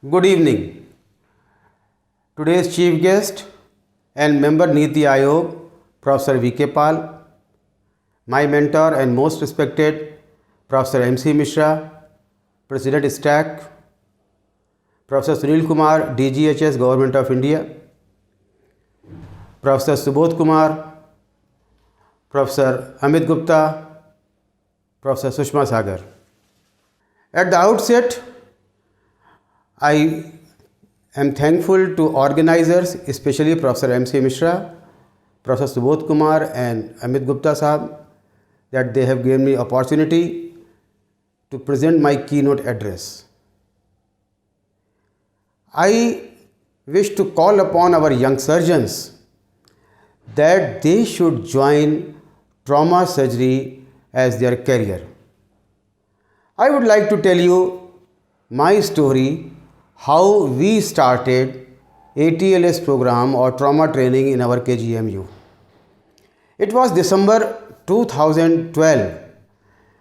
Good evening. Today's chief guest and member Niti Aayog, Professor V.K. Pal, my mentor and most respected Professor M.C. Mishra, President STAC, Professor Sunil Kumar, DGHS, Government of India, Professor Subodh Kumar, Professor Amit Gupta, Professor Sushma Sagar. At the outset, I am thankful to organizers, especially Professor M.C. Mishra, Professor Subodh Kumar and Amit Gupta Sahab, that they have given me opportunity to present my keynote address. I wish to call upon our young surgeons that they should join trauma surgery as their career. I would like to tell you my story, how we started ATLS program or trauma training in our KGMU. It was December 2012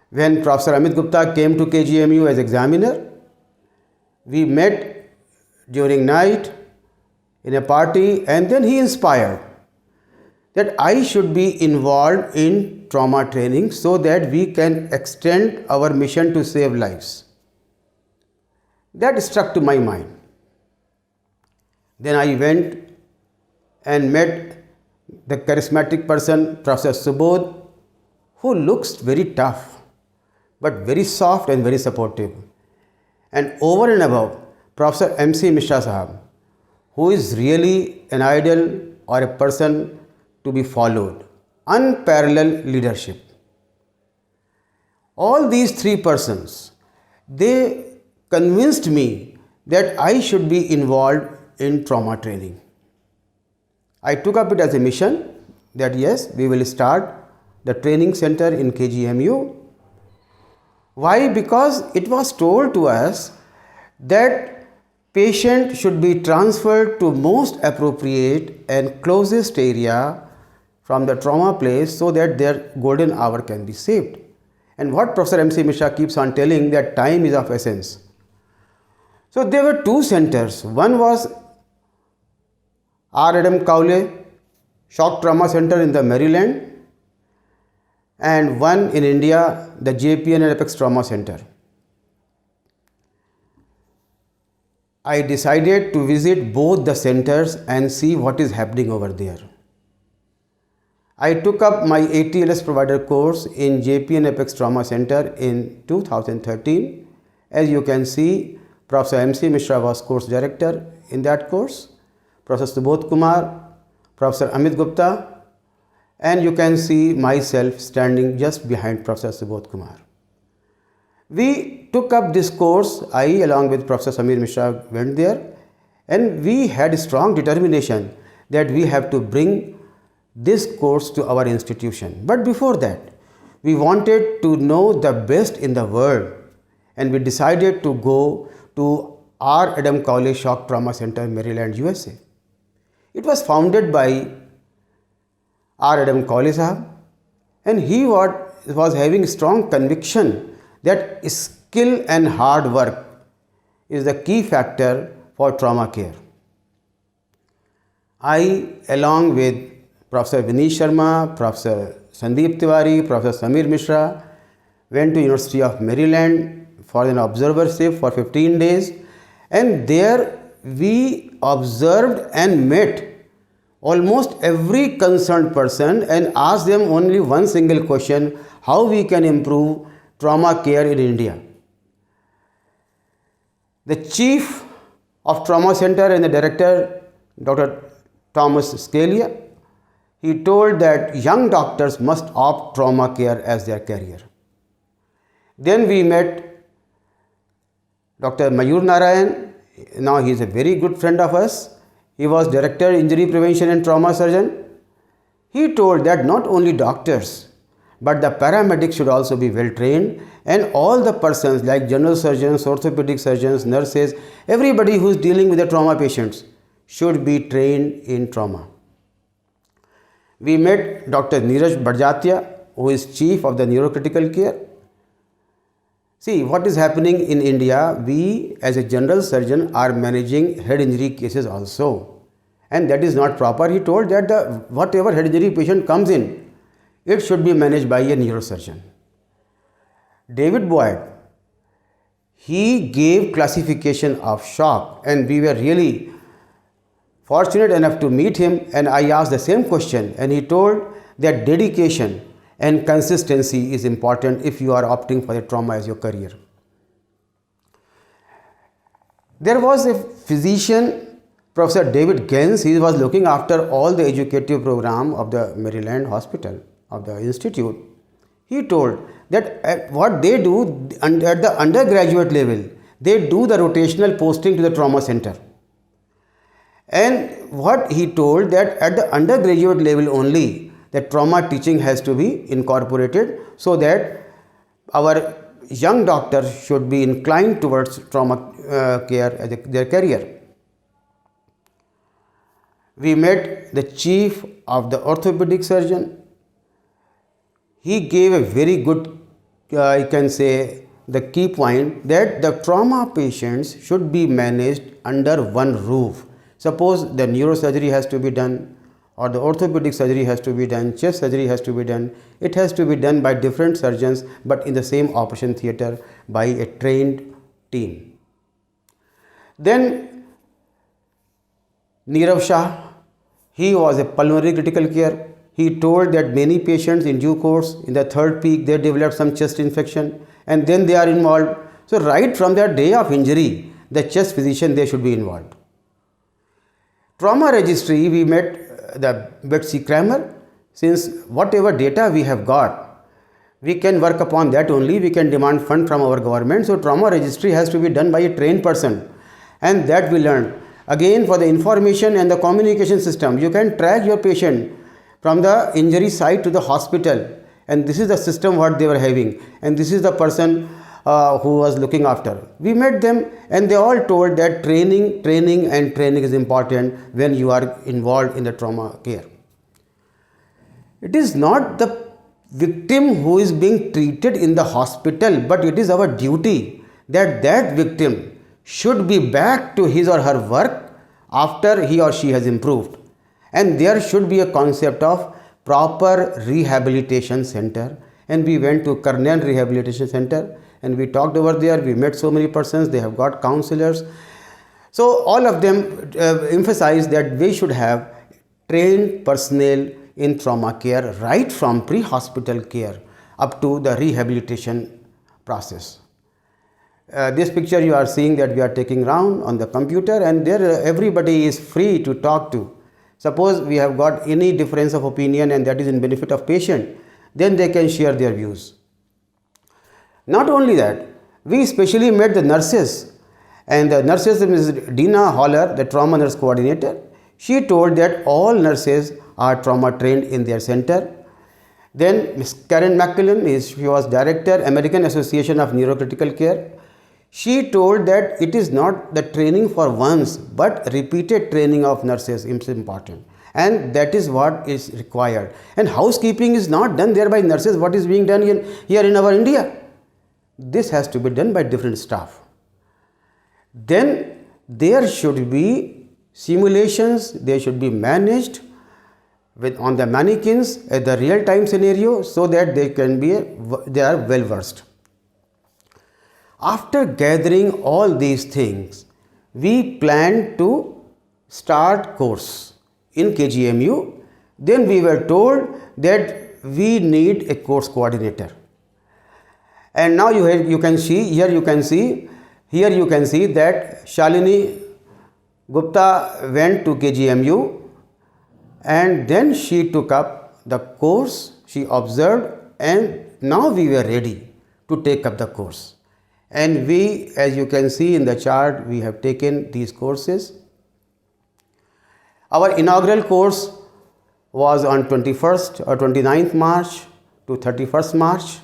when Professor Amit Gupta came to KGMU as examiner. We met during night in a party, and then he inspired that I should be involved in trauma training so that we can extend our mission to save lives. That struck to my mind. Then I went and met the charismatic person, Professor Subodh, who looks very tough, but very soft and very supportive. And over and above, Professor M.C. Mishra Sahab, who is really an idol or a person to be followed. Unparalleled leadership. All these three persons, they convinced me that I should be involved in trauma training. I took up it as a mission that yes, we will start the training center in KGMU. Why? Because it was told to us that patient should be transferred to most appropriate and closest area from the trauma place so that their golden hour can be saved. And what Professor M.C. Mishra keeps on telling, that time is of essence. So there were two centers. One was R. Adam Cowley Shock Trauma Center in the Maryland, and one in India, the JPN and Apex Trauma Center. I decided to visit both the centers and see what is happening over there. I took up my ATLS provider course in JPN Apex Trauma Center in 2013. As you can see, Professor M.C. Mishra was course director in that course, Professor Subodh Kumar, Professor Amit Gupta, and you can see myself standing just behind Professor Subodh Kumar. We took up this course, I along with Professor Samir Mishra went there, and we had strong determination that we have to bring this course to our institution. But before that, we wanted to know the best in the world, and we decided to go to R. Adam Cowley Shock Trauma Center, Maryland, USA. It was founded by R. Adam Cowley Sahab, and he was having strong conviction that skill and hard work is the key factor for trauma care. I, along with Professor Vineet Sharma, Professor Sandeep Tiwari, Professor Samir Mishra, went to University of Maryland for an observership for 15 days, and there we observed and met almost every concerned person and asked them only one single question: how we can improve trauma care in India. The chief of trauma center and the director, Dr. Thomas Scalia, he told that young doctors must opt trauma care as their career. Then we met Dr. Mayur Narayan. Now he is a very good friend of us. He was Director Injury Prevention and Trauma Surgeon. He told that not only doctors but the paramedics should also be well trained, and all the persons like general surgeons, orthopedic surgeons, nurses, everybody who is dealing with the trauma patients should be trained in trauma. We met Dr. Neeraj Barjatia, who is Chief of the Neurocritical Care. See, what is happening in India, we as a general surgeon are managing head injury cases also. And that is not proper. He told that whatever head injury patient comes in, it should be managed by a neurosurgeon. David Boyd, he gave classification of shock, and we were really fortunate enough to meet him, and I asked the same question, and he told that dedication and consistency is important if you are opting for a trauma as your career. There was a physician, Professor David Gens. He was looking after all the educative program of the Maryland Hospital, of the institute. He told that what they do at the undergraduate level, they do the rotational posting to the trauma center. And what he told that at the undergraduate level only, that trauma teaching has to be incorporated so that our young doctors should be inclined towards trauma care as their career. We met the chief of the orthopedic surgeon. He gave a very good, I can say, the key point that the trauma patients should be managed under one roof. Suppose the neurosurgery has to be done, or the orthopedic surgery has to be done, chest surgery has to be done. It has to be done by different surgeons, but in the same operation theatre by a trained team. Then Nirav Shah, he was a pulmonary critical care. He told that many patients in due course, in the third peak, they developed some chest infection and then they are involved. So right from their day of injury, the chest physician, they should be involved. Trauma registry, we met the Betsy Kramer. Since whatever data we have got, we can work upon that only. We can demand fund from our government. So trauma registry has to be done by a trained person, and that we learned. Again, for the information and the communication system, you can track your patient from the injury site to the hospital, and this is the system what they were having, and this is the person who was looking after. We met them and they all told that training is important when you are involved in the trauma care. It is not the victim who is being treated in the hospital, but it is our duty that that victim should be back to his or her work after he or she has improved. And there should be a concept of proper rehabilitation center. And we went to Karnan Rehabilitation Center and we talked over there. We met so many persons. They have got counselors. So all of them emphasized that we should have trained personnel in trauma care right from pre-hospital care up to the rehabilitation process. This picture you are seeing that we are taking round on the computer, and there everybody is free to talk to. Suppose we have got any difference of opinion and that is in benefit of patient, then they can share their views. Not only that, we specially met the nurses, and the nurses, Ms. Dina Holler, the trauma nurse coordinator, she told that all nurses are trauma trained in their center. Then Ms. Karen McCullen, she was director, American Association of Neurocritical Care. She told that it is not the training for once, but repeated training of nurses is important, and that is what is required. And housekeeping is not done there by nurses. What is being done here in our India? This has to be done by different staff. Then there should be simulations. They should be managed on the mannequins at the real-time scenario so that they are well versed. After gathering all these things, we planned to start course in KGMU. Then we were told that we need a course coordinator. And now you can see that Shalini Gupta went to KGMU and then she took up the course, she observed, and now we were ready to take up the course. And we, as you can see in the chart, we have taken these courses. Our inaugural course was on 21st or 29th March to 31st March.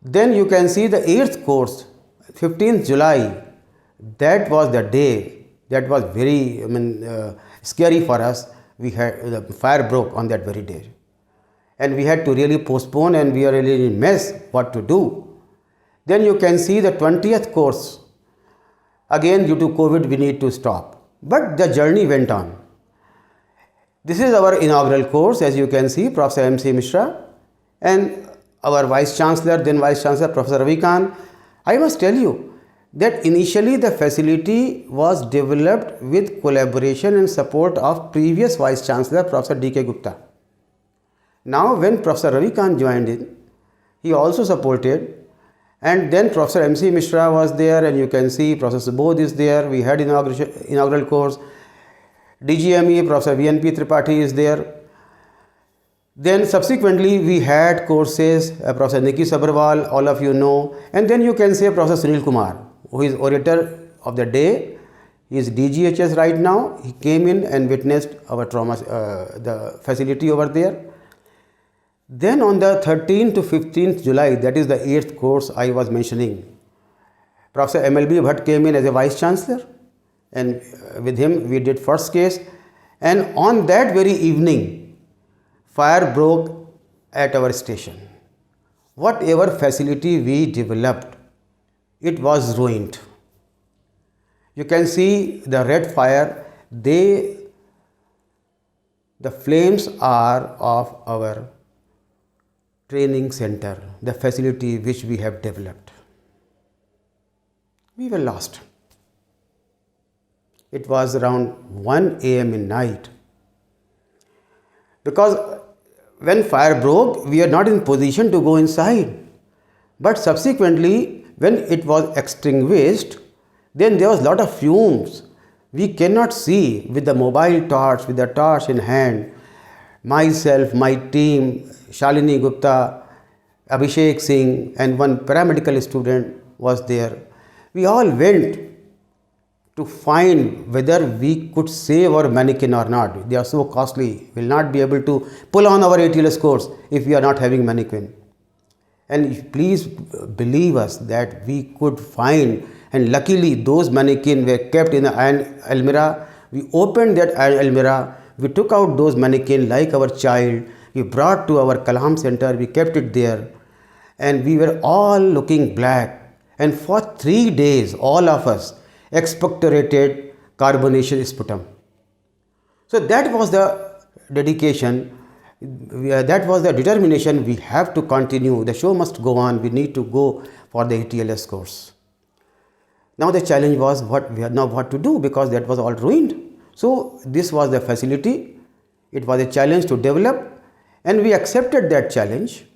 Then you can see the 8th course, 15th July. That was the day. That was very scary for us. We had the fire broke on that very day. And we had to really postpone, and we are really in a mess what to do. Then you can see the 20th course. Again, due to COVID, we need to stop. But the journey went on. This is our inaugural course, as you can see, Professor M.C. Mishra and our Vice Chancellor, then Vice Chancellor, Professor Ravi Kant. I must tell you that initially the facility was developed with collaboration and support of previous Vice Chancellor, Professor D.K. Gupta. Now, when Professor Ravi Kant joined in, he also supported, and then Professor M.C. Mishra was there, and you can see Professor Subodh is there. We had inaugural course. DGME, Professor VNP Tripathi is there. Then subsequently we had courses, Professor Nikki Sabharwal, all of you know, and then you can say Professor Sunil Kumar, who is orator of the day. He is DGHS right now. He came in and witnessed our trauma, the facility over there. Then on the 13th to 15th July, that is the 8th course I was mentioning, Professor MLB Bhatt came in as a Vice Chancellor, and with him we did first case, and on that very evening fire broke at our station. Whatever facility we developed, it was ruined. You can see the red fire, the flames are of our training center, the facility which we have developed. We were lost. It was around 1 a.m. in night. Because when fire broke, we are not in position to go inside. But subsequently, when it was extinguished, then there was a lot of fumes. We cannot see with the mobile torch, with the torch in hand. Myself, my team, Shalini Gupta, Abhishek Singh, and one paramedical student was there. We all went to find whether we could save our mannequin or not. They are so costly. We will not be able to pull on our ATLS course if we are not having mannequin. And please believe us that we could find, and luckily those mannequin were kept in the iron almirah. We opened that iron almirah. We took out those mannequin like our child. We brought to our Kalam center. We kept it there. And we were all looking black. And for 3 days, all of us expectorated carbonation sputum. So that was the dedication, that was the determination. We have to continue. The show must go on. We need to go for the ATLS course. Now the challenge was what to do, because that was all ruined. So this was the facility. It was a challenge to develop, and we accepted that challenge.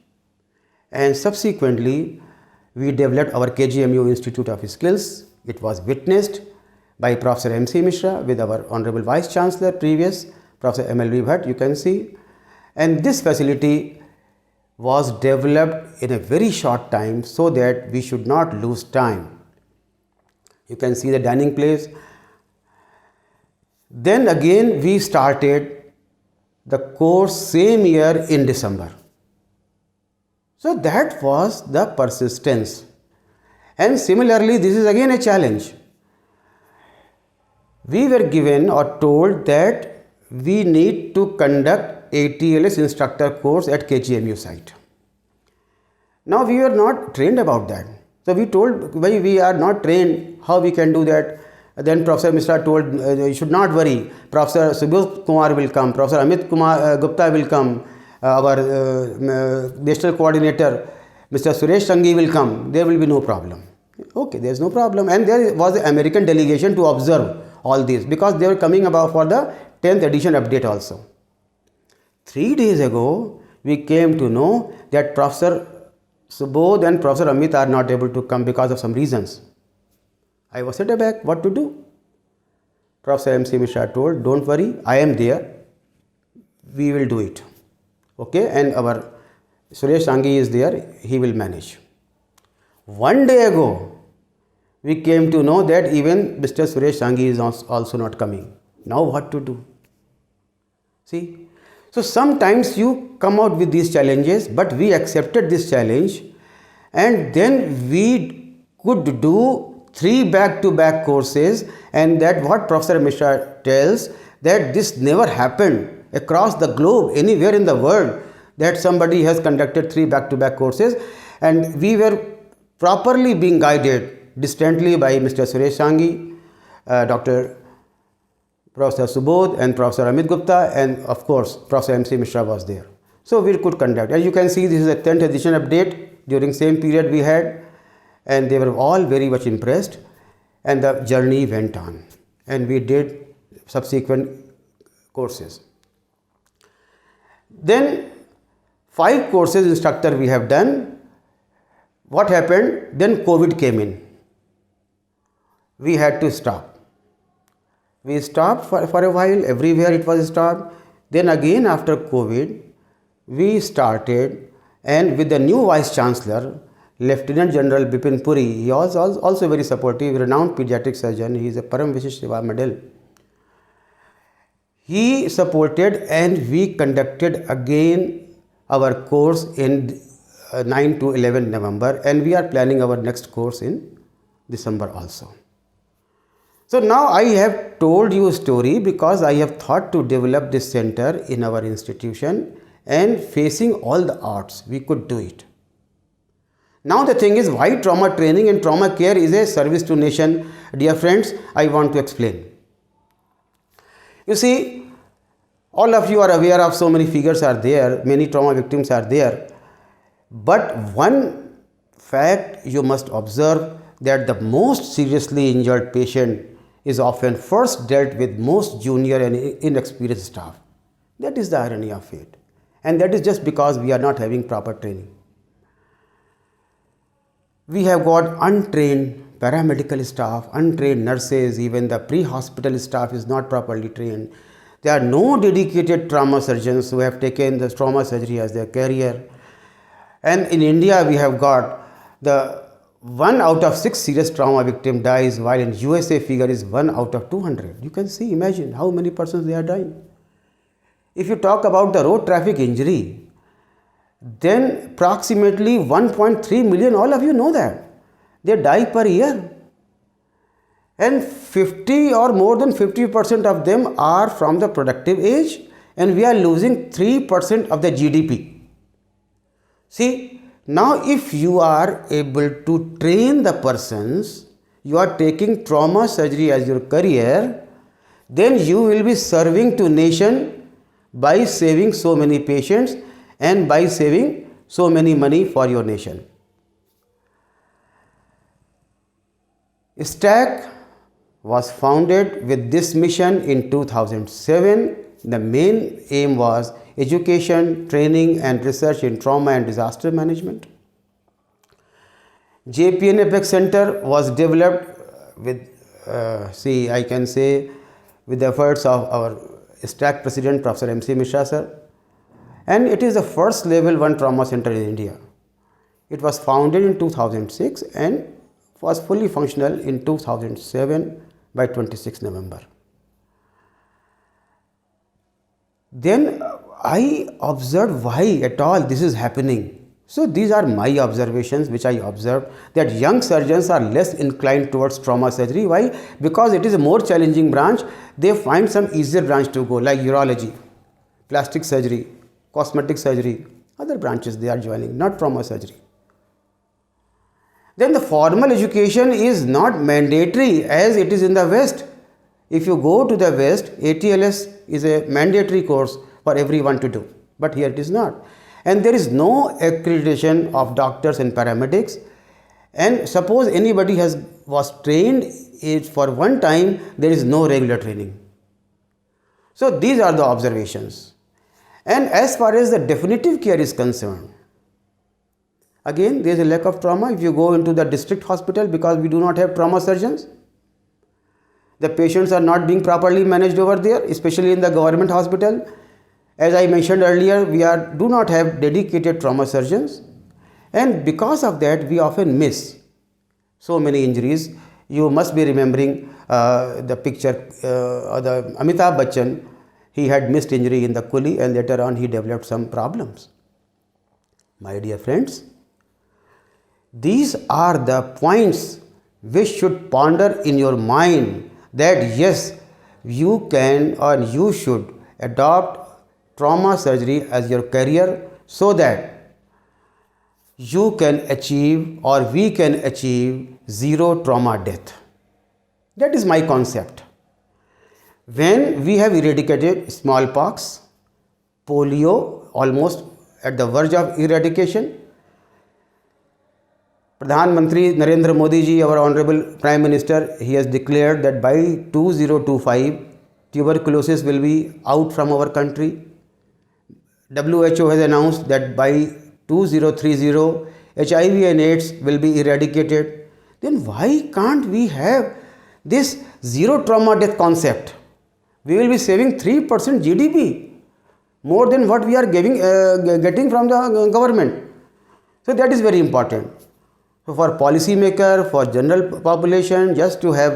And subsequently, we developed our KGMU Institute of Skills. It was witnessed by Professor M.C. Mishra with our Honorable Vice Chancellor previous, Professor MLB Bhatt, you can see. And this facility was developed in a very short time so that we should not lose time. You can see the dining place. Then again we started the course same year in December. So that was the persistence. And similarly, this is again a challenge. We were given or told that we need to conduct ATLS instructor course at KGMU site. Now we were not trained about that. So we told, why we are not trained, how we can do that? Then Professor Mishra told, you should not worry. Professor Subodh Kumar will come. Professor Amit Kumar Gupta will come. Our national coordinator, Mr. Suresh Sanghi will come. There will be no problem. Okay, there is no problem. And there was an American delegation to observe all this, because they were coming about for the 10th edition update also. 3 days ago, we came to know that Professor Subodh and Professor Amit are not able to come because of some reasons. I was set aback, what to do? Professor M.C. Mishra told, don't worry, I am there. We will do it. Okay, and our Suresh Sanghi is there, he will manage. 1 day ago, we came to know that even Mr. Suresh Sanghi is also not coming. Now what to do? See, so sometimes you come out with these challenges, but we accepted this challenge, and then we could do 3 back-to-back courses, and that what Professor Mishra tells, that this never happened across the globe, anywhere in the world, that somebody has conducted 3 back-to-back courses. And we were properly being guided distantly by Mr. Suresh Sanghi, Dr. Professor Subodh and Professor Amit Gupta, and of course Professor M.C. Mishra was there. So we could conduct. As you can see, this is a 10th edition update. During same period we had, and they were all very much impressed, and the journey went on, and we did subsequent courses. Then 5 courses instructor we have done. What happened? Then COVID came in. We had to stop. We stopped for a while, everywhere it was stopped. Then again after COVID, we started, and with the new Vice Chancellor, Lieutenant General Bipin Puri, he was also very supportive, renowned pediatric surgeon, he is a Param Vishish Seva medal. He supported, and we conducted again our course in 9 to 11 November, and we are planning our next course in December also. So now I have told you a story because I have thought to develop this center in our institution, and facing all the odds, we could do it. Now the thing is, why trauma training and trauma care is a service to nation? Dear friends, I want to explain. You see, all of you are aware of so many figures are there, many trauma victims are there. But one fact you must observe, that the most seriously injured patient is often first dealt with most junior and inexperienced staff. That is the irony of fate. And that is just because we are not having proper training. We have got untrained paramedical staff, untrained nurses, even the pre-hospital staff is not properly trained. There are no dedicated trauma surgeons who have taken the trauma surgery as their career. And in India, we have got the 1 out of 6 serious trauma victim dies, while in USA figure is 1 out of 200. You can see, imagine how many persons they are dying. If you talk about the road traffic injury, then approximately 1.3 million, all of you know that, they die per year. And 50 or more than 50% of them are from the productive age, and we are losing 3% of the GDP. See, now if you are able to train the persons, you are taking trauma surgery as your career, then you will be serving to nation by saving so many patients and by saving so many money for your nation. STAC was founded with this mission in 2007. The main aim was education, training and research in trauma and disaster management. JPN Apex Center was developed with, I can say, with the efforts of our STAC President Professor M.C. Mishra sir, and it is the first level 1 trauma center in India. It was founded in 2006 and was fully functional in 2007 by 26 November. Then I observed why at all this is happening. So these are my observations which I observed, that young surgeons are less inclined towards trauma surgery. Why? Because it is a more challenging branch. They find some easier branch to go, like urology, plastic surgery, cosmetic surgery, other branches they are joining, not trauma surgery. Then the formal education is not mandatory as it is in the West. If you go to the West, ATLS is a mandatory course for everyone to do, but here it is not. And there is no accreditation of doctors and paramedics. And suppose anybody was trained for one time, there is no regular training. So these are the observations. And as far as the definitive care is concerned, again there is a lack of trauma. If you go into the district hospital, because we do not have trauma surgeons, the patients are not being properly managed over there, especially in the government hospital. As I mentioned earlier, we do not have dedicated trauma surgeons, and because of that we often miss so many injuries. You must be remembering the picture of the Amitabh Bachchan. He had missed injury in the Kuli, and later on he developed some problems. My dear friends, these are the points which should ponder in your mind, that yes, you can or you should adopt trauma surgery as your career, so that you can achieve or we can achieve zero trauma death. That is my concept. When we have eradicated smallpox, polio, almost at the verge of eradication, Pradhan Mantri Narendra Modi ji, our Honorable Prime Minister, he has declared that by 2025, tuberculosis will be out from our country. WHO has announced that by 2030, HIV and AIDS will be eradicated. Then why can't we have this zero trauma death concept? We will be saving 3% GDP, more than what we are getting from the government. So that is very important. So for policymaker, for general population, just to have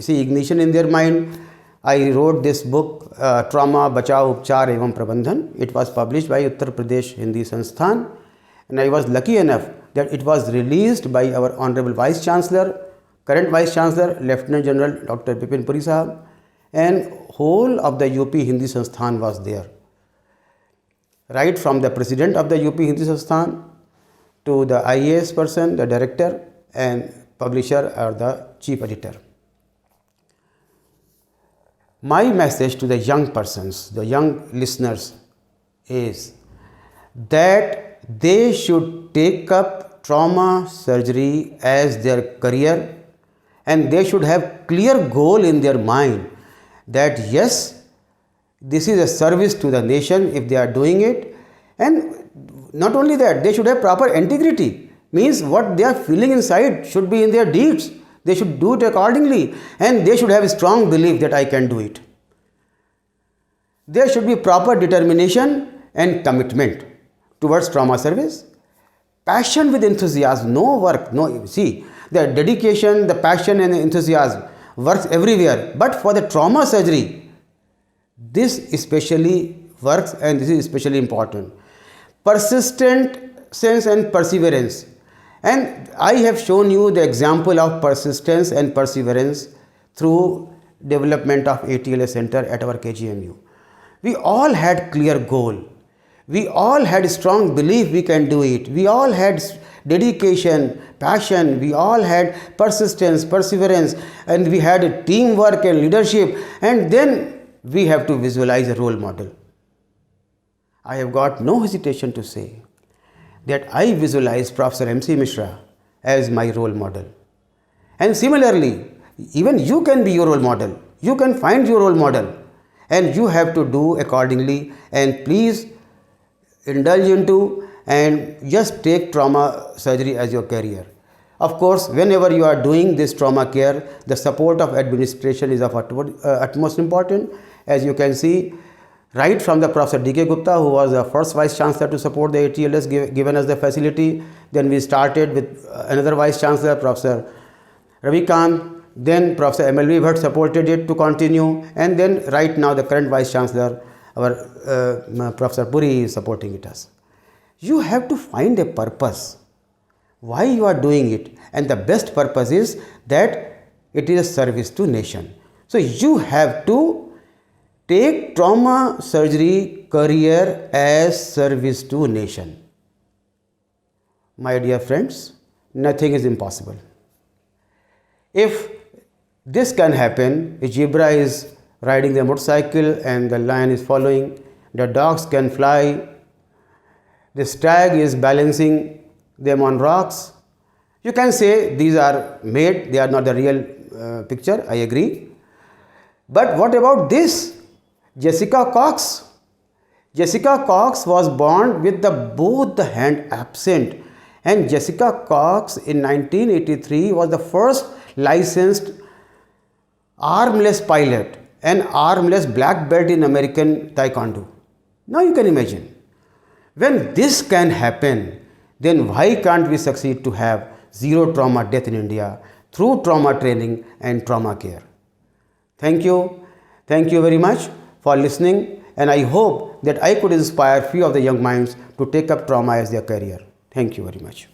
ignition in their mind, I wrote this book, Trauma, Bachao, Upchar Evam Prabandhan. It was published by Uttar Pradesh Hindi Sansthan, and I was lucky enough that it was released by our Honorable Vice Chancellor, current Vice Chancellor, Lieutenant General Dr. Bipin Puri Sahab, and whole of the UP Hindi Sansthan was there. Right from the President of the UP Hindi Sansthan to the IAS person, the director and publisher or the chief editor. My message to the young persons, the young listeners is that they should take up trauma surgery as their career, and they should have clear goal in their mind that yes, this is a service to the nation if they are doing it. And not only that, they should have proper integrity, means what they are feeling inside should be in their deeds. They should do it accordingly, and they should have a strong belief that I can do it. There should be proper determination and commitment towards trauma service. Passion with enthusiasm, no work, no, see, the dedication, the passion and the enthusiasm works everywhere. But for the trauma surgery, this especially works, and this is especially important. Persistent sense and perseverance. And I have shown you the example of persistence and perseverance through development of ATLS center at our KGMU. We all had clear goal. We all had strong belief we can do it. We all had dedication, passion. We all had persistence, perseverance, and we had teamwork and leadership. And then we have to visualize a role model. I have got no hesitation to say that I visualize Professor M.C. Mishra as my role model. And similarly, even you can be your role model. You can find your role model, and you have to do accordingly. And please indulge into and just take trauma surgery as your career. Of course, whenever you are doing this trauma care, the support of administration is of utmost important. As you can see, right from the Professor D.K. Gupta, who was the first Vice Chancellor to support the ATLS, given us the facility. Then we started with another Vice Chancellor, Professor Ravikant. Then Professor M.L.V. Bhatt supported it to continue. And then right now the current Vice Chancellor, our Professor Puri, is supporting it us. You have to find a purpose why you are doing it, and the best purpose is that it is a service to nation. So you have to take trauma surgery career as service to nation. My dear friends, nothing is impossible. If this can happen, a zebra is riding the motorcycle and the lion is following, the dogs can fly, the stag is balancing them on rocks. You can say these are made, they are not the real picture, I agree. But what about this? Jessica Cox. Jessica Cox was born with both the hand absent, and Jessica Cox in 1983 was the first licensed armless pilot and armless black belt in American Taekwondo. Now you can imagine, when this can happen, then why can't we succeed to have zero trauma death in India through trauma training and trauma care? Thank you. Thank you very much for listening, and I hope that I could inspire few of the young minds to take up trauma as their career. Thank you very much.